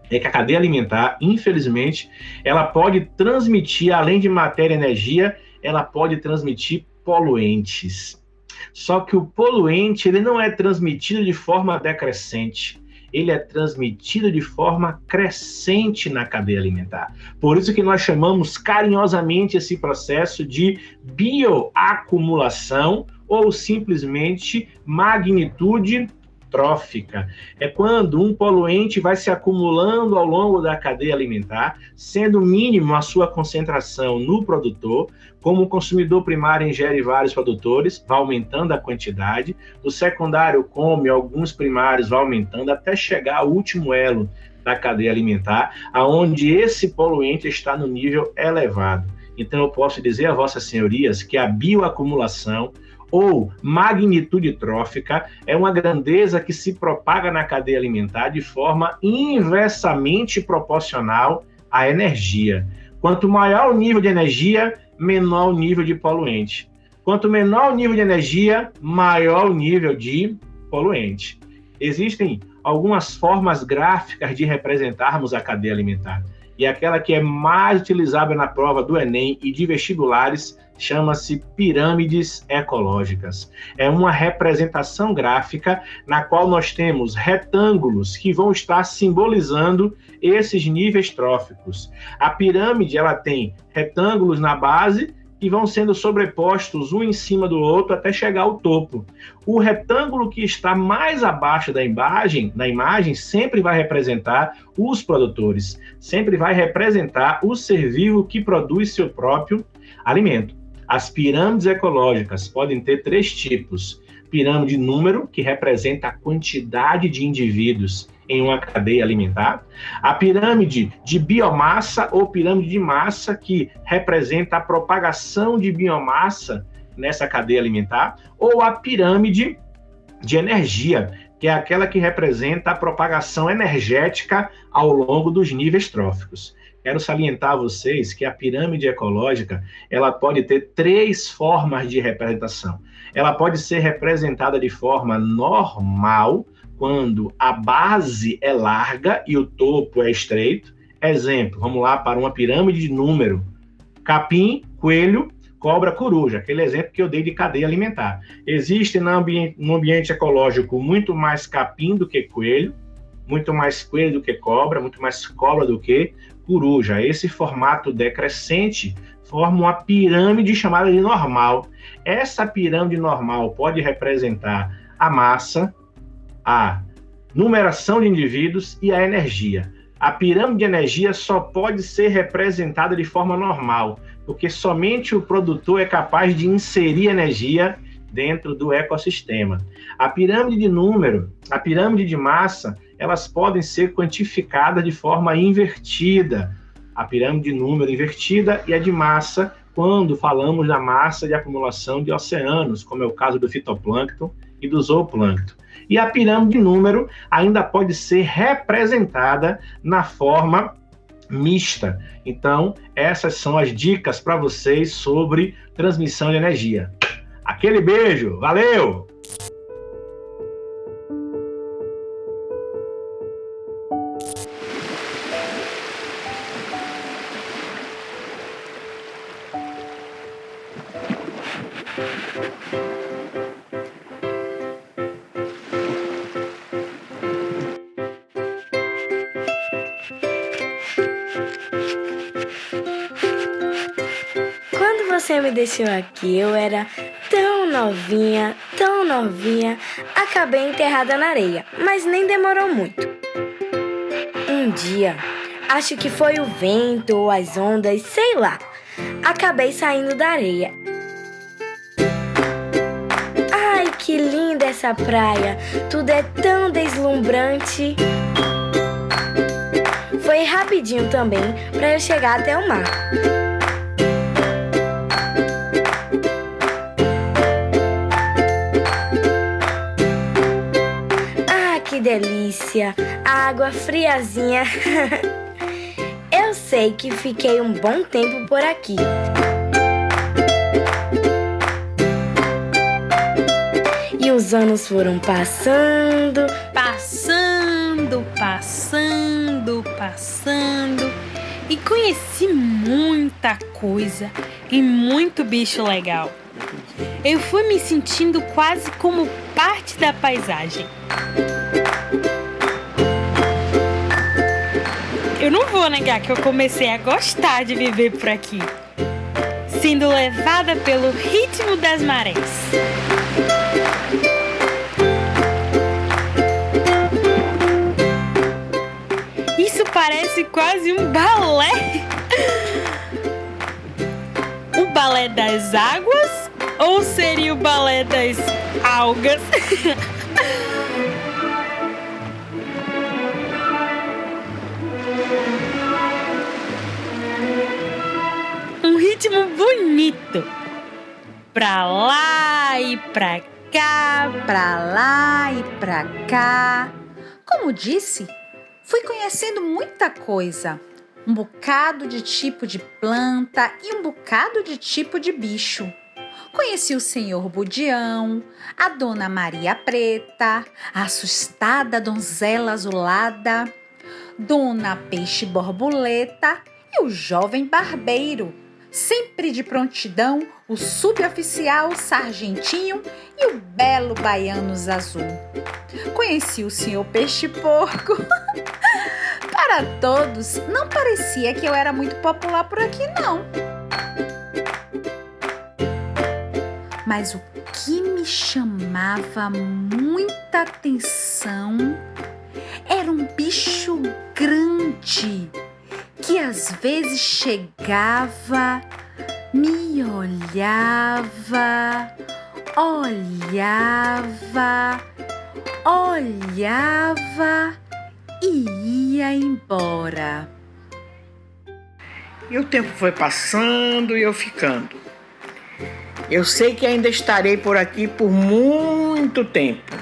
é que a cadeia alimentar, infelizmente, ela pode transmitir, além de matéria e energia, ela pode transmitir poluentes. Só que o poluente, ele não é transmitido de forma decrescente, ele é transmitido de forma crescente na cadeia alimentar. Por isso que nós chamamos carinhosamente esse processo de bioacumulação ou simplesmente magnitude trófica. É quando um poluente vai se acumulando ao longo da cadeia alimentar, sendo mínimo a sua concentração no produtor. Como o consumidor primário ingere vários produtores, vai aumentando a quantidade, o secundário come alguns primários, vai aumentando até chegar ao último elo da cadeia alimentar, aonde esse poluente está no nível elevado. Então eu posso dizer a vossas senhorias que a bioacumulação ou magnitude trófica é uma grandeza que se propaga na cadeia alimentar de forma inversamente proporcional à energia. Quanto maior o nível de energia, menor o nível de poluente. Quanto menor o nível de energia, maior o nível de poluente. Existem algumas formas gráficas de representarmos a cadeia alimentar. E aquela que é mais utilizada na prova do Enem e de vestibulares chama-se pirâmides ecológicas. É uma representação gráfica na qual nós temos retângulos que vão estar simbolizando esses níveis tróficos. A pirâmide, ela tem retângulos na base que vão sendo sobrepostos um em cima do outro até chegar ao topo. O retângulo que está mais abaixo da imagem sempre vai representar os produtores, sempre vai representar o ser vivo que produz seu próprio alimento. As pirâmides ecológicas podem ter 3 tipos. Pirâmide número, que representa a quantidade de indivíduos em uma cadeia alimentar. A pirâmide de biomassa ou pirâmide de massa, que representa a propagação de biomassa nessa cadeia alimentar. Ou a pirâmide de energia, que é aquela que representa a propagação energética ao longo dos níveis tróficos. Quero salientar a vocês que a pirâmide ecológica, ela pode ter 3 formas de representação. Ela pode ser representada de forma normal, quando a base é larga e o topo é estreito. Exemplo, vamos lá para uma pirâmide de número. Capim, coelho, cobra, coruja. Aquele exemplo que eu dei de cadeia alimentar. Existe no ambiente ecológico muito mais capim do que coelho, muito mais coelho do que cobra, muito mais cobra do que coruja. Esse formato decrescente forma uma pirâmide chamada de normal. Essa pirâmide normal pode representar a massa, a numeração de indivíduos e a energia. A pirâmide de energia só pode ser representada de forma normal, porque somente o produtor é capaz de inserir energia dentro do ecossistema. A pirâmide de número, a pirâmide de massa, elas podem ser quantificadas de forma invertida. A pirâmide de número invertida e a de massa, quando falamos da massa de acumulação de oceanos, como é o caso do fitoplâncton e do zooplâncton. E a pirâmide de número ainda pode ser representada na forma mista. Então, essas são as dicas para vocês sobre transmissão de energia. Aquele beijo, valeu! Quando você me deixou aqui, eu era tão novinha, acabei enterrada na areia, mas nem demorou muito. Um dia, acho que foi o vento ou as ondas, sei lá, acabei saindo da areia. Ai, que linda essa praia, tudo é tão deslumbrante. Foi rapidinho também para eu chegar até o mar. Que delícia! A água friazinha. Eu sei que fiquei um bom tempo por aqui. E os anos foram passando. E conheci muita coisa e muito bicho legal. Eu fui me sentindo quase como parte da paisagem. Eu não vou negar que eu comecei a gostar de viver por aqui, sendo levada pelo ritmo das marés. Isso parece quase um balé. O balé das águas ou seria o balé das algas? Um ritmo bonito. Pra lá e pra cá, Pra lá e pra cá. Como disse, fui conhecendo muita coisa. Um bocado de tipo de planta e um bocado de tipo de bicho. Conheci o senhor Budião, a dona Maria Preta, a assustada donzela azulada, dona Peixe Borboleta e o jovem barbeiro, sempre de prontidão o suboficial Sargentinho e o belo baiano Zazu. Conheci o senhor Peixe-Porco. Para todos, não parecia que eu era muito popular por aqui, não. Mas o que me chamava muita atenção era um bicho grande que às vezes chegava, me olhava, olhava e ia embora. E o tempo foi passando e eu ficando. Eu sei que ainda estarei por aqui por muito tempo.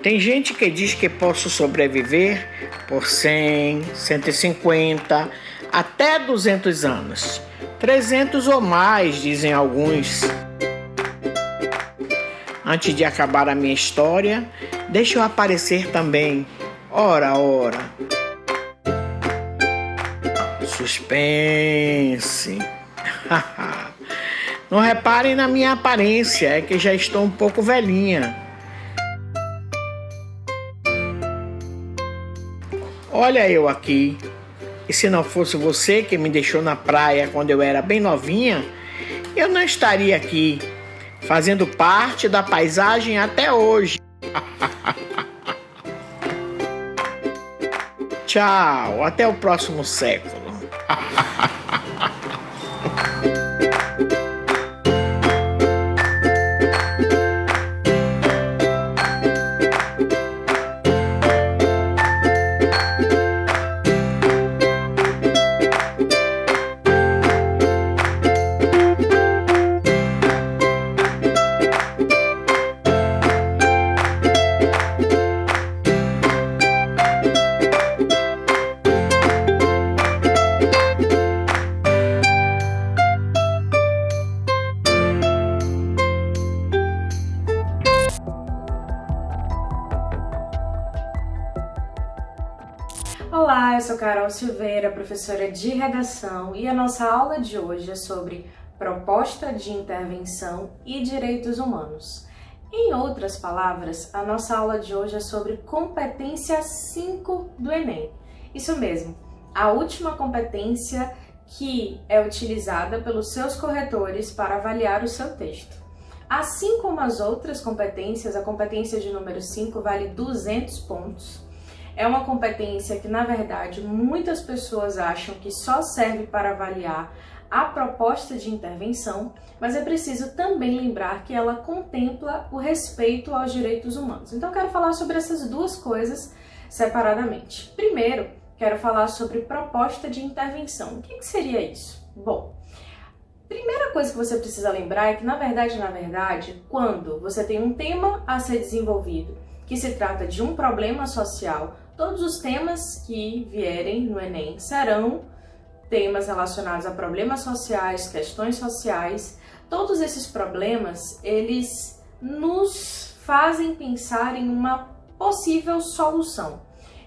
Tem gente que diz que posso sobreviver por 100, 150, até 200 anos. 300 ou mais, dizem alguns. Antes de acabar a minha história, deixa eu aparecer também. Ora. Suspense. Não reparem na minha aparência, é que já estou um pouco velhinha. Olha eu aqui. E se não fosse você que me deixou na praia quando eu era bem novinha, eu não estaria aqui, fazendo parte da paisagem até hoje. Tchau, até o próximo século. Olá, eu sou Carol Silveira, professora de redação, e a nossa aula de hoje é sobre proposta de intervenção e direitos humanos. Em outras palavras, a nossa aula de hoje é sobre competência 5 do Enem. Isso mesmo, a última competência que é utilizada pelos seus corretores para avaliar o seu texto. Assim como as outras competências, a competência de número 5 vale 200 pontos. É uma competência que, na verdade, muitas pessoas acham que só serve para avaliar a proposta de intervenção, mas é preciso também lembrar que ela contempla o respeito aos direitos humanos. Então, eu quero falar sobre essas duas coisas separadamente. Primeiro, quero falar sobre proposta de intervenção. O que seria isso? Bom, primeira coisa que você precisa lembrar é que, na verdade, quando você tem um tema a ser desenvolvido, que se trata de um problema social, todos os temas que vierem no Enem serão temas relacionados a problemas sociais, questões sociais. Todos esses problemas, eles nos fazem pensar em uma possível solução.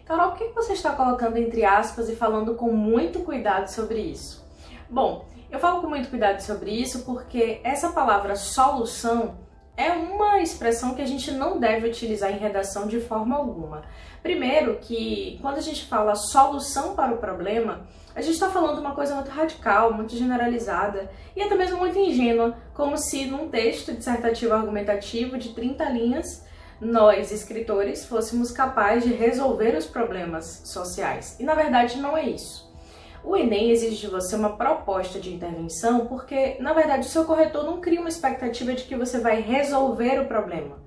Carol, por que você está colocando entre aspas e falando com muito cuidado sobre isso? Bom, eu falo com muito cuidado sobre isso porque essa palavra solução é uma expressão que a gente não deve utilizar em redação de forma alguma. Primeiro que quando a gente fala solução para o problema, a gente está falando uma coisa muito radical, muito generalizada e até mesmo muito ingênua, como se num texto dissertativo argumentativo de 30 linhas, nós, escritores, fôssemos capazes de resolver os problemas sociais. E na verdade não é isso. O Enem exige de você uma proposta de intervenção porque, na verdade, o seu corretor não cria uma expectativa de que você vai resolver o problema.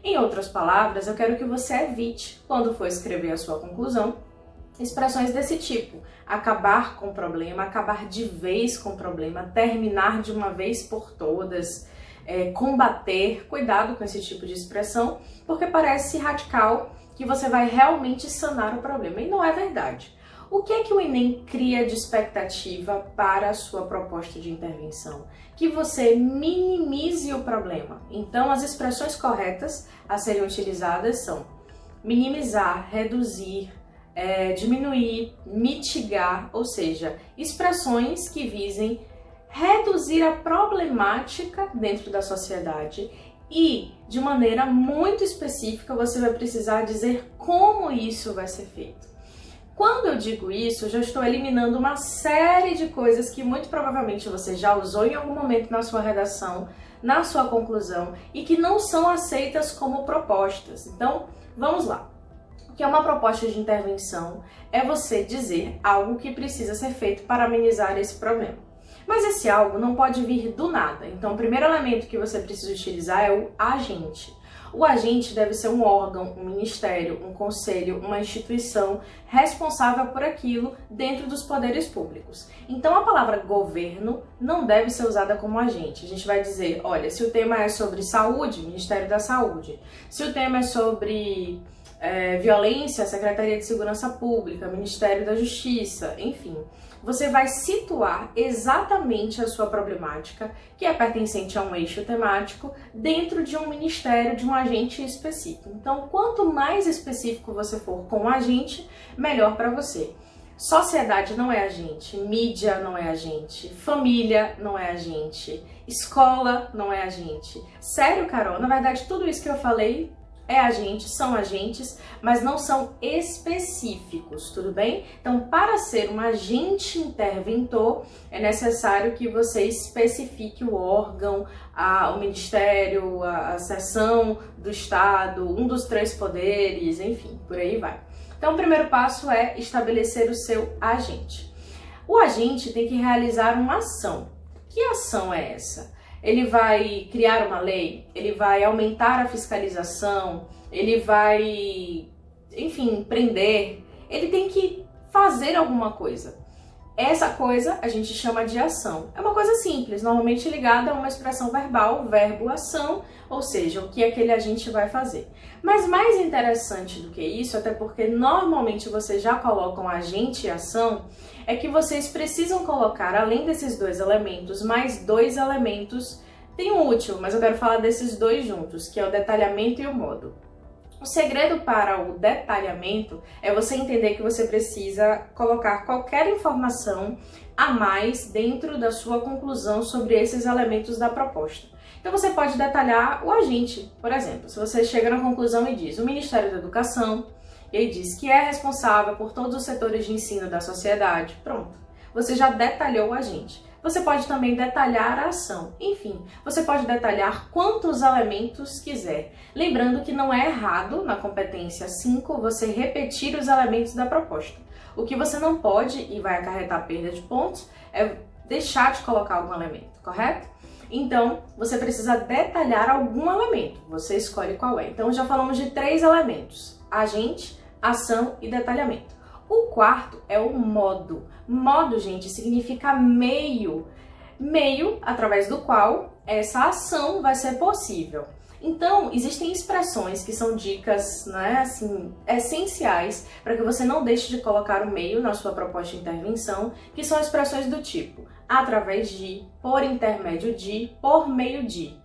Em outras palavras, eu quero que você evite, quando for escrever a sua conclusão, expressões desse tipo. Acabar com o problema, acabar de vez com o problema, terminar de uma vez por todas, combater. Cuidado com esse tipo de expressão, porque parece radical que você vai realmente sanar o problema. E não é verdade. O que é que o Enem cria de expectativa para a sua proposta de intervenção? Que você minimize o problema. Então, as expressões corretas a serem utilizadas são minimizar, reduzir, diminuir, mitigar, ou seja, expressões que visem reduzir a problemática dentro da sociedade e, de maneira muito específica, você vai precisar dizer como isso vai ser feito. Quando eu digo isso, eu já estou eliminando uma série de coisas que muito provavelmente você já usou em algum momento na sua redação, na sua conclusão, e que não são aceitas como propostas. Então, vamos lá. O que é uma proposta de intervenção? É você dizer algo que precisa ser feito para amenizar esse problema. Mas esse algo não pode vir do nada. Então, o primeiro elemento que você precisa utilizar é o agente. O agente deve ser um órgão, um ministério, um conselho, uma instituição responsável por aquilo dentro dos poderes públicos. Então, a palavra governo não deve ser usada como agente. A gente vai dizer, olha, se o tema é sobre saúde, Ministério da Saúde. Se o tema é sobre violência, Secretaria de Segurança Pública, Ministério da Justiça, enfim. Você vai situar exatamente a sua problemática, que é pertencente a um eixo temático, dentro de um ministério, de um agente específico. Então, quanto mais específico você for com o agente, melhor para você. Sociedade não é agente, mídia não é agente, família não é agente, escola não é agente. Sério, Carol? Na verdade, tudo isso que eu falei é agente, são agentes, mas não são específicos, tudo bem? Então, para ser um agente interventor, é necessário que você especifique o órgão, o ministério, a seção do Estado, um dos 3 poderes, enfim, por aí vai. Então, o primeiro passo é estabelecer o seu agente. O agente tem que realizar uma ação. Que ação é essa? Ele vai criar uma lei, ele vai aumentar a fiscalização, ele vai, enfim, prender, ele tem que fazer alguma coisa. Essa coisa a gente chama de ação. É uma coisa simples, normalmente ligada a uma expressão verbal, verbo, ação, ou seja, o que aquele agente vai fazer. Mas mais interessante do que isso, até porque normalmente vocês já colocam agente e ação, é que vocês precisam colocar, além desses 2 elementos, mais 2 elementos. Tem um útil, mas eu quero falar desses 2 juntos, que é o detalhamento e o modo. O segredo para o detalhamento é você entender que você precisa colocar qualquer informação a mais dentro da sua conclusão sobre esses elementos da proposta. Então você pode detalhar o agente, por exemplo, se você chega na conclusão e diz o Ministério da Educação, e aí diz que é responsável por todos os setores de ensino da sociedade, pronto, você já detalhou o agente. Você pode também detalhar a ação. Enfim, você pode detalhar quantos elementos quiser. Lembrando que não é errado, na competência 5, você repetir os elementos da proposta. O que você não pode, e vai acarretar perda de pontos, é deixar de colocar algum elemento, correto? Então, você precisa detalhar algum elemento. Você escolhe qual é. Então, já falamos de 3 elementos. Agente, ação e detalhamento. O quarto é o modo. Modo, gente, significa meio. Meio através do qual essa ação vai ser possível. Então, existem expressões que são dicas, né, assim, essenciais para que você não deixe de colocar o meio na sua proposta de intervenção, que são expressões do tipo através de, por intermédio de, por meio de.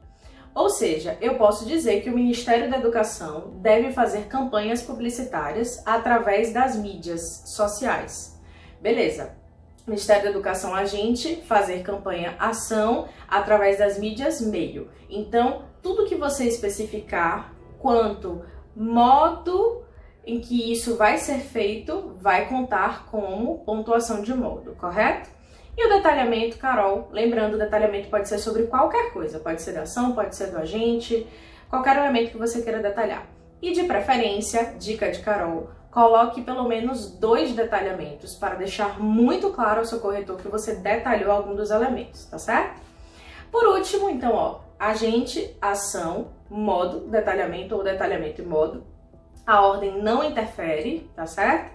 Ou seja, eu posso dizer que o Ministério da Educação deve fazer campanhas publicitárias através das mídias sociais. Beleza. Ministério da Educação, agente, fazer campanha, ação, através das mídias, meio. Então, tudo que você especificar quanto modo em que isso vai ser feito, vai contar como pontuação de modo, correto? E o detalhamento, Carol, lembrando, o detalhamento pode ser sobre qualquer coisa, pode ser da ação, pode ser do agente, qualquer elemento que você queira detalhar. E de preferência, dica de Carol, coloque pelo menos 2 detalhamentos para deixar muito claro ao seu corretor que você detalhou algum dos elementos, tá certo? Por último, então, ó, agente, ação, modo, detalhamento ou detalhamento e modo. A ordem não interfere, tá certo?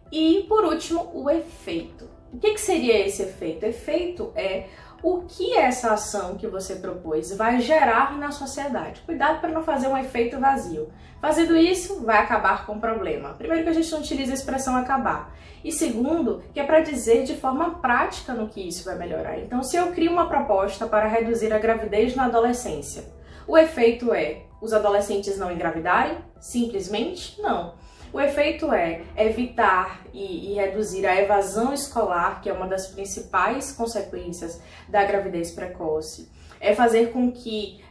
E, por último, o efeito. O que seria esse efeito? Efeito é o que essa ação que você propôs vai gerar na sociedade. Cuidado para não fazer um efeito vazio. Fazendo isso, vai acabar com o problema. Primeiro, que a gente não utiliza a expressão acabar. E segundo, que é para dizer de forma prática no que isso vai melhorar. Então, se eu crio uma proposta para reduzir a gravidez na adolescência, o efeito é os adolescentes não engravidarem? Simplesmente não. O efeito é evitar e reduzir a evasão escolar, que é uma das principais consequências da gravidez precoce. É fazer com que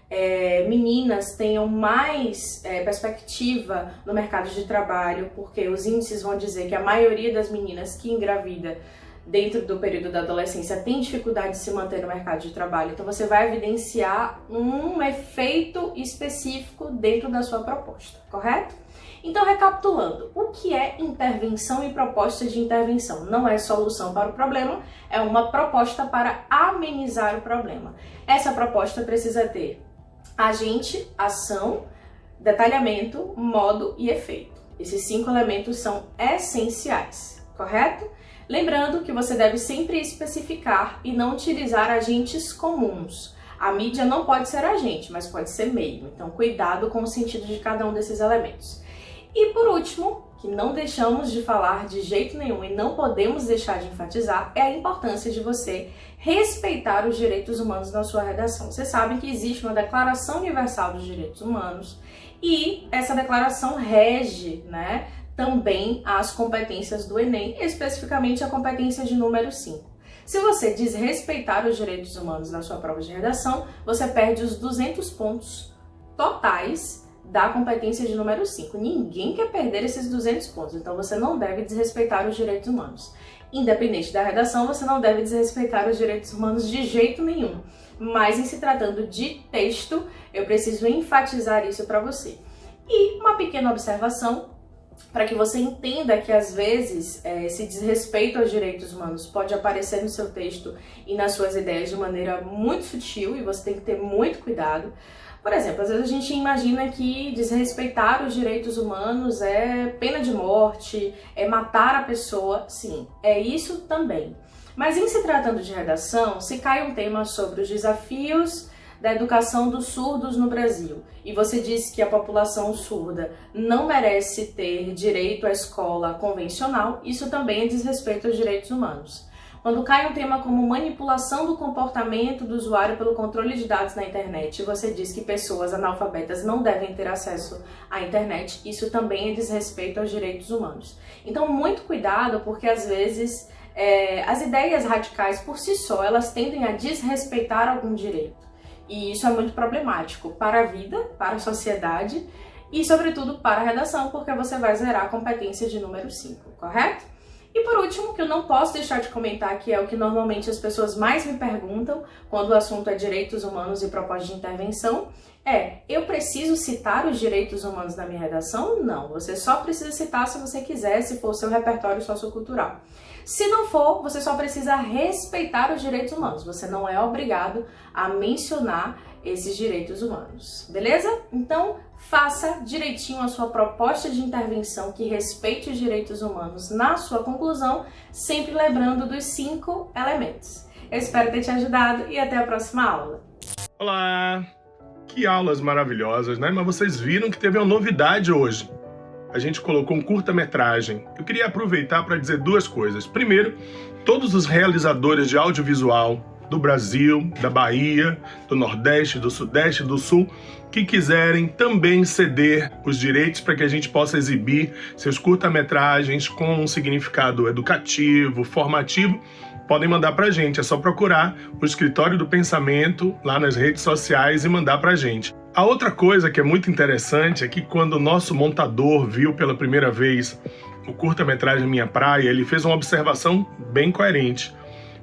meninas tenham mais perspectiva no mercado de trabalho, porque os índices vão dizer que a maioria das meninas que engravida dentro do período da adolescência tem dificuldade de se manter no mercado de trabalho. Então você vai evidenciar um efeito específico dentro da sua proposta, correto? Então, recapitulando, o que é intervenção e proposta de intervenção? Não é solução para o problema, é uma proposta para amenizar o problema. Essa proposta precisa ter agente, ação, detalhamento, modo e efeito. Esses 5 elementos são essenciais, correto? Lembrando que você deve sempre especificar e não utilizar agentes comuns. A mídia não pode ser agente, mas pode ser meio. Então, cuidado com o sentido de cada um desses elementos. E por último, que não deixamos de falar de jeito nenhum e não podemos deixar de enfatizar, é a importância de você respeitar os direitos humanos na sua redação. Vocês sabem que existe uma Declaração Universal dos Direitos Humanos e essa declaração rege, também as competências do Enem, especificamente a competência de número 5. Se você desrespeitar os direitos humanos na sua prova de redação, você perde os 200 pontos totais da competência de número 5. Ninguém quer perder esses 200 pontos, então você não deve desrespeitar os direitos humanos. Independente da redação, você não deve desrespeitar os direitos humanos de jeito nenhum. Mas em se tratando de texto, eu preciso enfatizar isso para você. E uma pequena observação, para que você entenda que às vezes esse desrespeito aos direitos humanos pode aparecer no seu texto e nas suas ideias de maneira muito sutil e você tem que ter muito cuidado. Por exemplo, às vezes a gente imagina que desrespeitar os direitos humanos é pena de morte, é matar a pessoa. Sim, é isso também. Mas em se tratando de redação, se cai um tema sobre os desafios da educação dos surdos no Brasil e você diz que a população surda não merece ter direito à escola convencional, isso também é desrespeito aos direitos humanos. Quando cai um tema como manipulação do comportamento do usuário pelo controle de dados na internet e você diz que pessoas analfabetas não devem ter acesso à internet, isso também é desrespeito aos direitos humanos. Então, muito cuidado, porque às vezes as ideias radicais por si só, elas tendem a desrespeitar algum direito. E isso é muito problemático para a vida, para a sociedade e, sobretudo, para a redação, porque você vai zerar a competência de número 5, correto? E por último, que eu não posso deixar de comentar, que é o que normalmente as pessoas mais me perguntam quando o assunto é direitos humanos e proposta de intervenção, eu preciso citar os direitos humanos na minha redação? Não, você só precisa citar se você quiser, se for o seu repertório sociocultural. Se não for, você só precisa respeitar os direitos humanos, você não é obrigado a mencionar esses direitos humanos, beleza? Então, faça direitinho a sua proposta de intervenção que respeite os direitos humanos na sua conclusão, sempre lembrando dos 5 elementos. Eu espero ter te ajudado e até a próxima aula. Olá! Que aulas maravilhosas, né? Mas vocês viram que teve uma novidade hoje. A gente colocou um curta-metragem. Eu queria aproveitar para dizer 2 coisas. Primeiro, todos os realizadores de audiovisual do Brasil, da Bahia, do Nordeste, do Sudeste, do Sul, que quiserem também ceder os direitos para que a gente possa exibir seus curta-metragens com um significado educativo, formativo, podem mandar para a gente. É só procurar o Escritório do Pensamento lá nas redes sociais e mandar para a gente. A outra coisa que é muito interessante é que quando o nosso montador viu pela primeira vez o curta-metragem Minha Praia, ele fez uma observação bem coerente.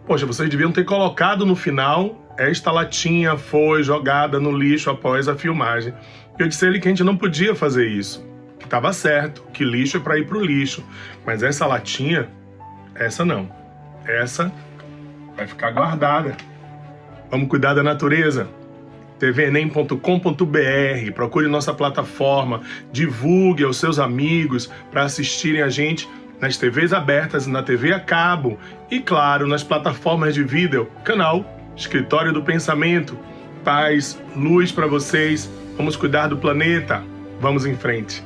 Poxa, vocês deviam ter colocado no final, esta latinha foi jogada no lixo após a filmagem. Eu disse a ele que a gente não podia fazer isso, que estava certo, que lixo é para ir para o lixo, mas essa latinha, essa não. Essa vai ficar guardada. Vamos cuidar da natureza. tvenem.com.br, procure nossa plataforma, divulgue aos seus amigos para assistirem a gente nas TVs abertas, na TV a cabo e, claro, nas plataformas de vídeo, canal Escritório do Pensamento. Paz, luz para vocês, vamos cuidar do planeta, vamos em frente.